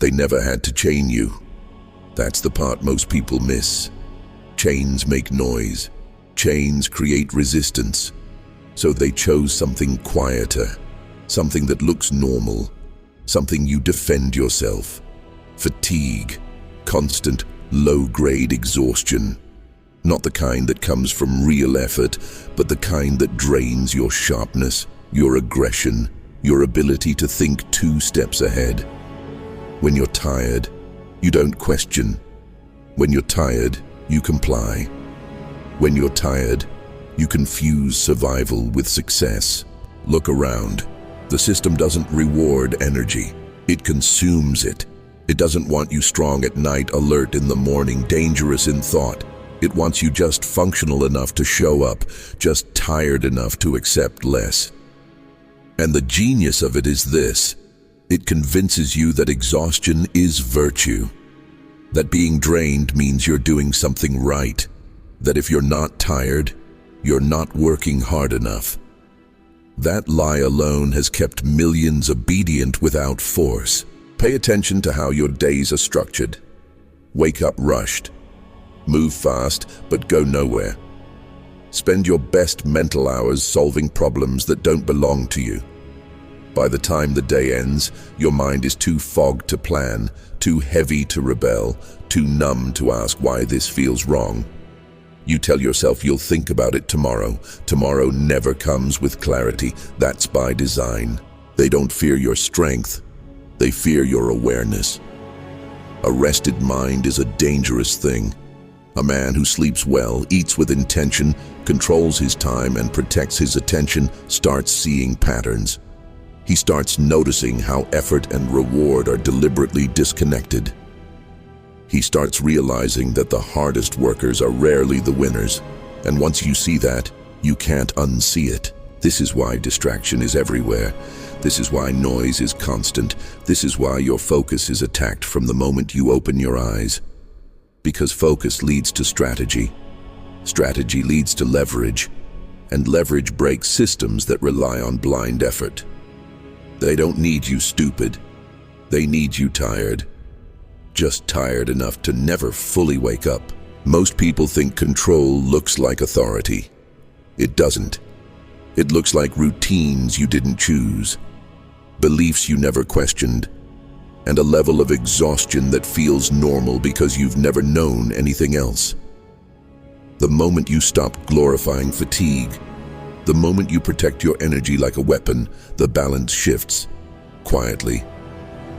They never had to chain you. That's the part most people miss. Chains make noise. Chains create resistance. So they chose something quieter, something that looks normal, something you defend yourself. Fatigue, constant, low-grade exhaustion. Not the kind that comes from real effort, but the kind that drains your sharpness, your aggression, your ability to think 2 steps ahead. When you're tired, you don't question. When you're tired, you comply. When you're tired, you confuse survival with success. Look around. The system doesn't reward energy. It consumes it. It doesn't want you strong at night, alert in the morning, dangerous in thought. It wants you just functional enough to show up, just tired enough to accept less. And the genius of it is this. It convinces you that exhaustion is virtue. That being drained means you're doing something right. That if you're not tired, you're not working hard enough. That lie alone has kept millions obedient without force. Pay attention to how your days are structured. Wake up rushed. Move fast, but go nowhere. Spend your best mental hours solving problems that don't belong to you. By the time the day ends, your mind is too fogged to plan, too heavy to rebel, too numb to ask why this feels wrong. You tell yourself you'll think about it tomorrow. Tomorrow never comes with clarity. That's by design. They don't fear your strength. They fear your awareness. A rested mind is a dangerous thing. A man who sleeps well, eats with intention, controls his time and protects his attention, starts seeing patterns. He starts noticing how effort and reward are deliberately disconnected. He starts realizing that the hardest workers are rarely the winners. And once you see that, you can't unsee it. This is why distraction is everywhere. This is why noise is constant. This is why your focus is attacked from the moment you open your eyes. Because focus leads to strategy. Strategy leads to leverage. And leverage breaks systems that rely on blind effort. They don't need you stupid. They need you tired. Just tired enough to never fully wake up. Most people think control looks like authority. It doesn't. It looks like routines you didn't choose, beliefs you never questioned, and a level of exhaustion that feels normal because you've never known anything else. The moment you stop glorifying fatigue, the moment you protect your energy like a weapon, the balance shifts, quietly,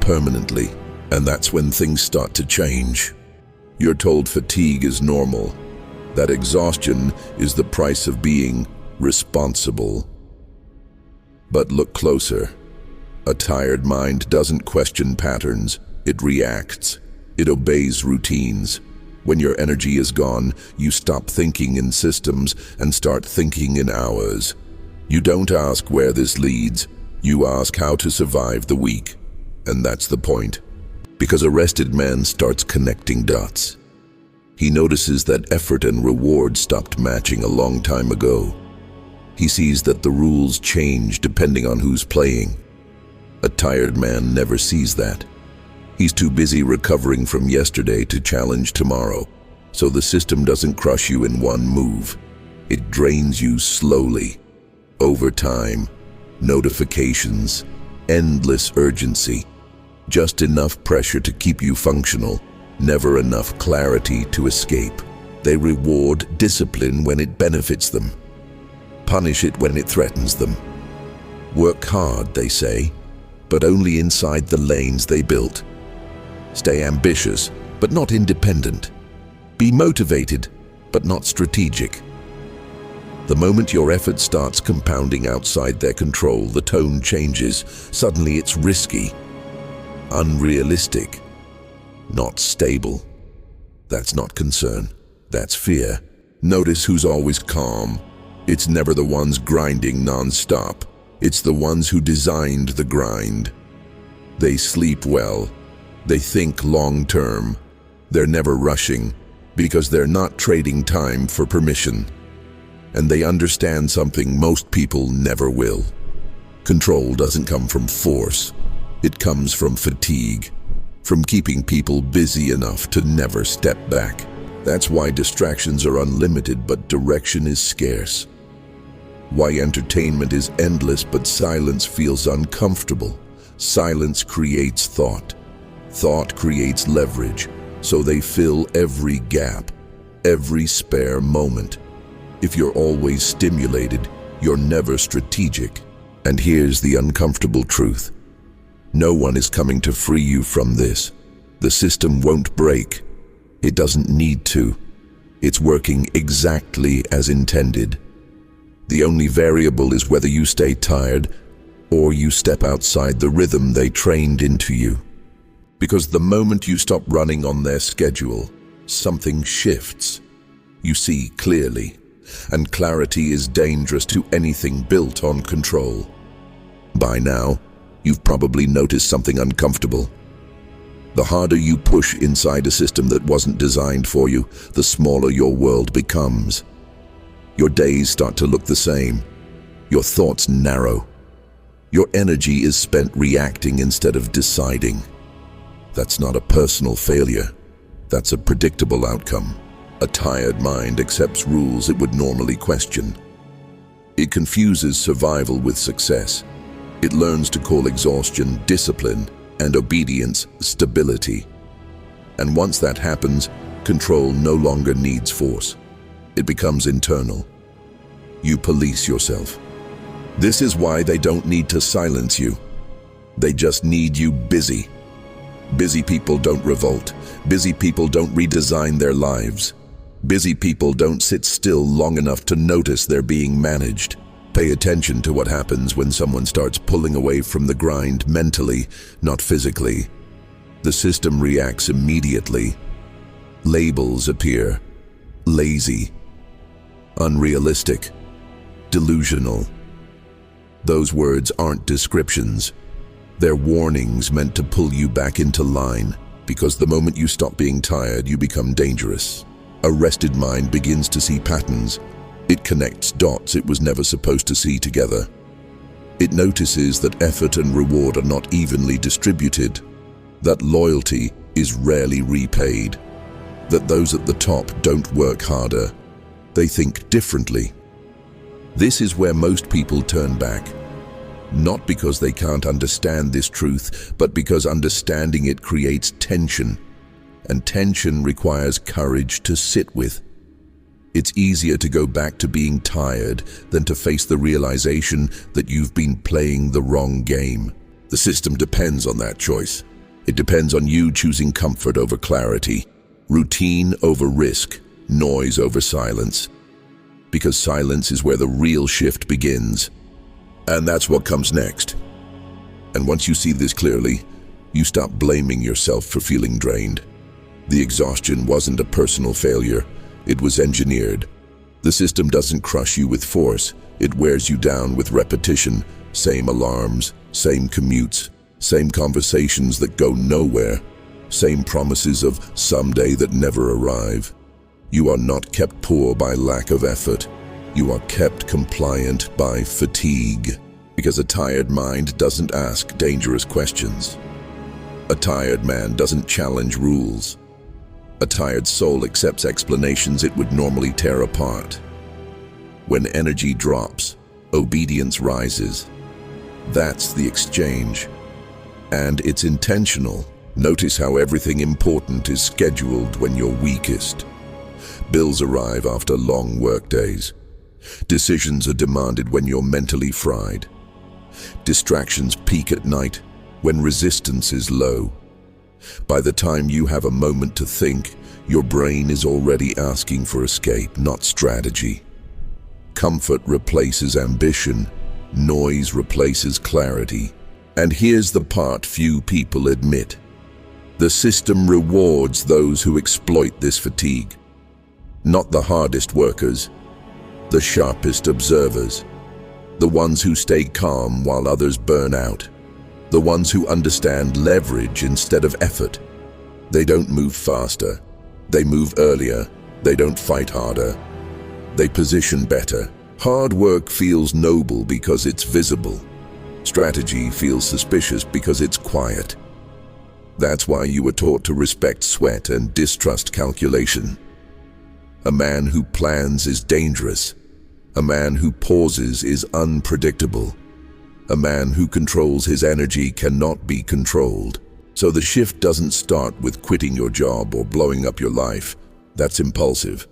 permanently, and that's when things start to change. You're told fatigue is normal, that exhaustion is the price of being responsible. But look closer. A tired mind doesn't question patterns, it reacts. It obeys routines. When your energy is gone, you stop thinking in systems and start thinking in hours. You don't ask where this leads, you ask how to survive the week. And that's the point. Because a rested man starts connecting dots. He notices that effort and reward stopped matching a long time ago. He sees that the rules change depending on who's playing. A tired man never sees that. He's too busy recovering from yesterday to challenge tomorrow, so the system doesn't crush you in one move. It drains you slowly, over time, notifications, endless urgency, just enough pressure to keep you functional, never enough clarity to escape. They reward discipline when it benefits them, punish it when it threatens them. Work hard, they say, but only inside the lanes they built. Stay ambitious, but not independent. Be motivated, but not strategic. The moment your effort starts compounding outside their control, the tone changes. Suddenly it's risky, unrealistic, not stable. That's not concern, that's fear. Notice who's always calm. It's never the ones grinding non-stop. It's the ones who designed the grind. They sleep well. They think long-term. They're never rushing because they're not trading time for permission. And they understand something most people never will. Control doesn't come from force. It comes from fatigue. from keeping people busy enough to never step back. That's why distractions are unlimited but direction is scarce. Why entertainment is endless but silence feels uncomfortable. Silence creates thought. Thought creates leverage, so they fill every gap, every spare moment. If you're always stimulated, you're never strategic. And here's the uncomfortable truth. No one is coming to free you from this. The system won't break. It doesn't need to. It's working exactly as intended. The only variable is whether you stay tired or you step outside the rhythm they trained into you. Because the moment you stop running on their schedule, something shifts. You see clearly, and clarity is dangerous to anything built on control. By now, you've probably noticed something uncomfortable. The harder you push inside a system that wasn't designed for you, the smaller your world becomes. Your days start to look the same. Your thoughts narrow. Your energy is spent reacting instead of deciding. That's not a personal failure. That's a predictable outcome. A tired mind accepts rules it would normally question. It confuses survival with success. It learns to call exhaustion discipline and obedience stability. And once that happens, control no longer needs force. It becomes internal. You police yourself. This is why they don't need to silence you. They just need you busy. Busy people don't revolt. Busy people don't redesign their lives. Busy people don't sit still long enough to notice they're being managed. Pay attention to what happens when someone starts pulling away from the grind mentally, not physically. The system reacts immediately. Labels appear. Lazy, unrealistic, delusional. Those words aren't descriptions. They're warnings meant to pull you back into line, because the moment you stop being tired, you become dangerous. A rested mind begins to see patterns. It connects dots it was never supposed to see together. It notices that effort and reward are not evenly distributed, that loyalty is rarely repaid, that those at the top don't work harder. They think differently. This is where most people turn back. Not because they can't understand this truth, but because understanding it creates tension. And tension requires courage to sit with. It's easier to go back to being tired than to face the realization that you've been playing the wrong game. The system depends on that choice. It depends on you choosing comfort over clarity, routine over risk, noise over silence. Because silence is where the real shift begins. And that's what comes next. And once you see this clearly, you stop blaming yourself for feeling drained. The exhaustion wasn't a personal failure. It was engineered. The system doesn't crush you with force. It wears you down with repetition. Same alarms, same commutes, same conversations that go nowhere, same promises of someday that never arrive. You are not kept poor by lack of effort. You are kept compliant by fatigue. Because a tired mind doesn't ask dangerous questions. A tired man doesn't challenge rules. A tired soul accepts explanations it would normally tear apart. When energy drops, obedience rises. That's the exchange. And it's intentional. Notice how everything important is scheduled when you're weakest. Bills arrive after long workdays. Decisions are demanded when you're mentally fried. Distractions peak at night when resistance is low. By the time you have a moment to think, your brain is already asking for escape, not strategy. Comfort replaces ambition. Noise replaces clarity. And here's the part few people admit. The system rewards those who exploit this fatigue. Not the hardest workers, the sharpest observers, the ones who stay calm while others burn out, the ones who understand leverage instead of effort. They don't move faster, they move earlier, they don't fight harder, they position better. Hard work feels noble because it's visible. Strategy feels suspicious because it's quiet. That's why you were taught to respect sweat and distrust calculation. A man who plans is dangerous. A man who pauses is unpredictable. A man who controls his energy cannot be controlled. So the shift doesn't start with quitting your job or blowing up your life. That's impulsive.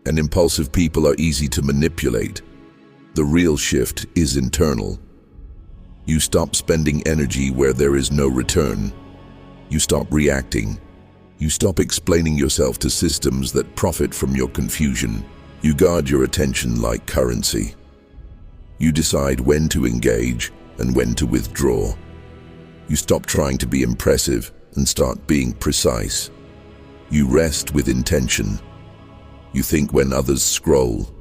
And impulsive people are easy to manipulate. The real shift is internal. You stop spending energy where there is no return. You stop reacting. You stop explaining yourself to systems that profit from your confusion. You guard your attention like currency. You decide when to engage and when to withdraw. You stop trying to be impressive and start being precise. You rest with intention. You think when others scroll.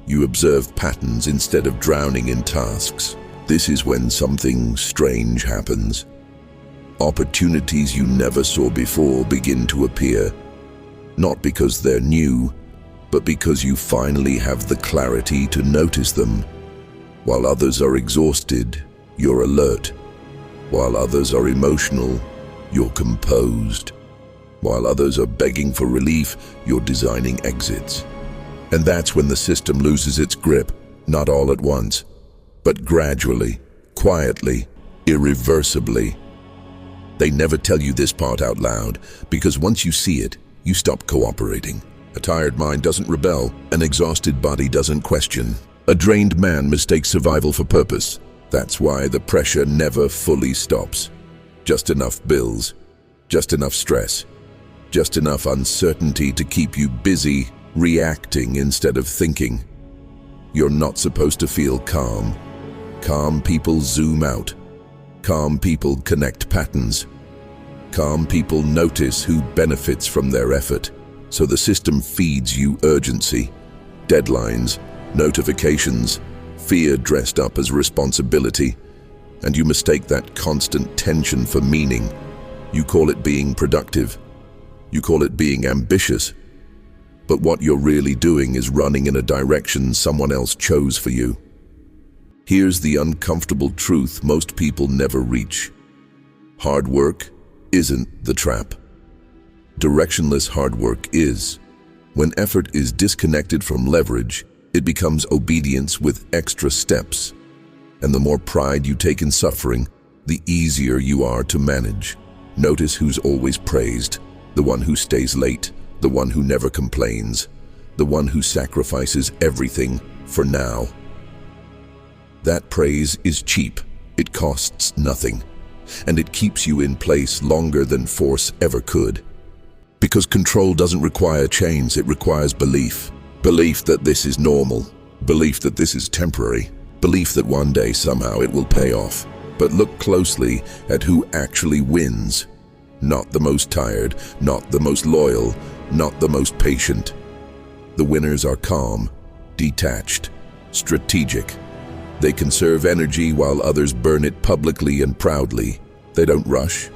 You observe patterns instead of drowning in tasks. This is when something strange happens. Opportunities you never saw before begin to appear, not because they're new, but because you finally have the clarity to notice them. While others are exhausted, you're alert. While others are emotional, you're composed. While others are begging for relief, you're designing exits. And that's when the system loses its grip, not all at once, but gradually, quietly, irreversibly. They never tell you this part out loud, because once you see it, you stop cooperating. A tired mind doesn't rebel, an exhausted body doesn't question. A drained man mistakes survival for purpose. That's why the pressure never fully stops. Just enough bills, just enough stress, just enough uncertainty to keep you busy reacting instead of thinking. You're not supposed to feel calm. Calm people zoom out. Calm people connect patterns. Calm people notice who benefits from their effort. So the system feeds you urgency, deadlines, notifications, fear dressed up as responsibility, and you mistake that constant tension for meaning. You call it being productive. You call it being ambitious. But what you're really doing is running in a direction someone else chose for you. Here's the uncomfortable truth most people never reach. Hard work isn't the trap. Directionless hard work is. When effort is disconnected from leverage, it becomes obedience with extra steps. And the more pride you take in suffering, the easier you are to manage. Notice who's always praised: the one who stays late, the one who never complains, the one who sacrifices everything for now. That praise is cheap. It costs nothing. And it keeps you in place longer than force ever could. Because control doesn't require change, it requires belief. Belief that this is normal. Belief that this is temporary. Belief that one day somehow it will pay off. But look closely at who actually wins. Not the most tired, not the most loyal, not the most patient. The winners are calm, detached, strategic. They conserve energy while others burn it publicly and proudly. They don't rush.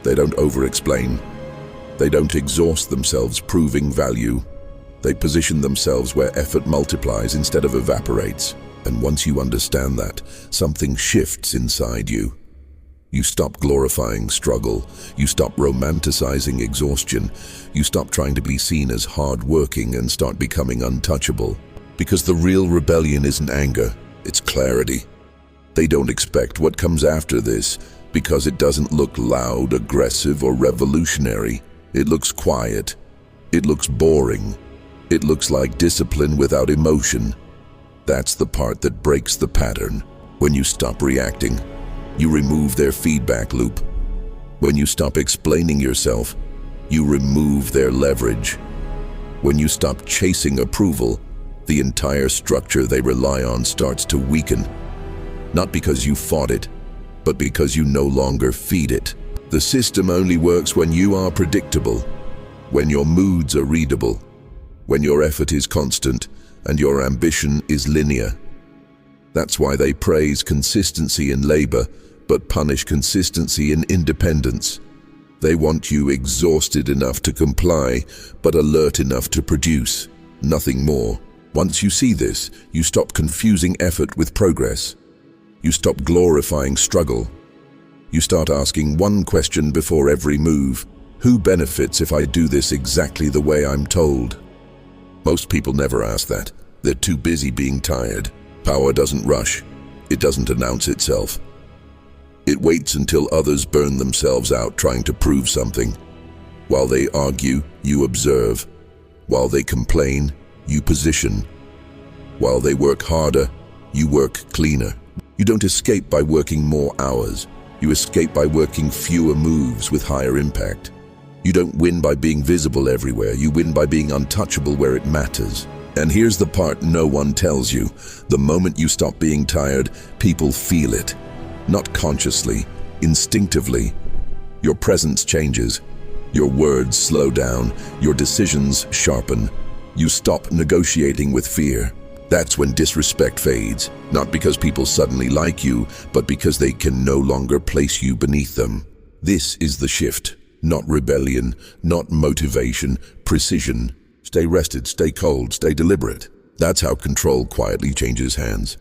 They don't over-explain. They don't exhaust themselves proving value. They position themselves where effort multiplies instead of evaporates. And once you understand that, something shifts inside you. You stop glorifying struggle. You stop romanticizing exhaustion. You stop trying to be seen as hard-working and start becoming untouchable. Because the real rebellion isn't anger, it's clarity. They don't expect what comes after this because it doesn't look loud, aggressive, or revolutionary. It looks quiet. It looks boring. It looks like discipline without emotion. That's the part that breaks the pattern. When you stop reacting, you remove their feedback loop. When you stop explaining yourself, you remove their leverage. When you stop chasing approval, the entire structure they rely on starts to weaken. Not because you fought it, but because you no longer feed it. The system only works when you are predictable, when your moods are readable, when your effort is constant and your ambition is linear. That's why they praise consistency in labor, but punish consistency in independence. They want you exhausted enough to comply, but alert enough to produce, nothing more. Once you see this, you stop confusing effort with progress. You stop glorifying struggle. You start asking one question before every move. Who benefits if I do this exactly the way I'm told? Most people never ask that. They're too busy being tired. Power doesn't rush. It doesn't announce itself. It waits until others burn themselves out trying to prove something. While they argue, you observe. While they complain, you position. While they work harder, you work cleaner. You don't escape by working more hours. You escape by working fewer moves with higher impact. You don't win by being visible everywhere. You win by being untouchable where it matters. And here's the part no one tells you. The moment you stop being tired, people feel it. Not consciously, instinctively. Your presence changes. Your words slow down. Your decisions sharpen. You stop negotiating with fear. That's when disrespect fades, not because people suddenly like you, but because they can no longer place you beneath them. This is the shift, not rebellion, not motivation, precision. Stay rested, stay cold, stay deliberate. That's how control quietly changes hands.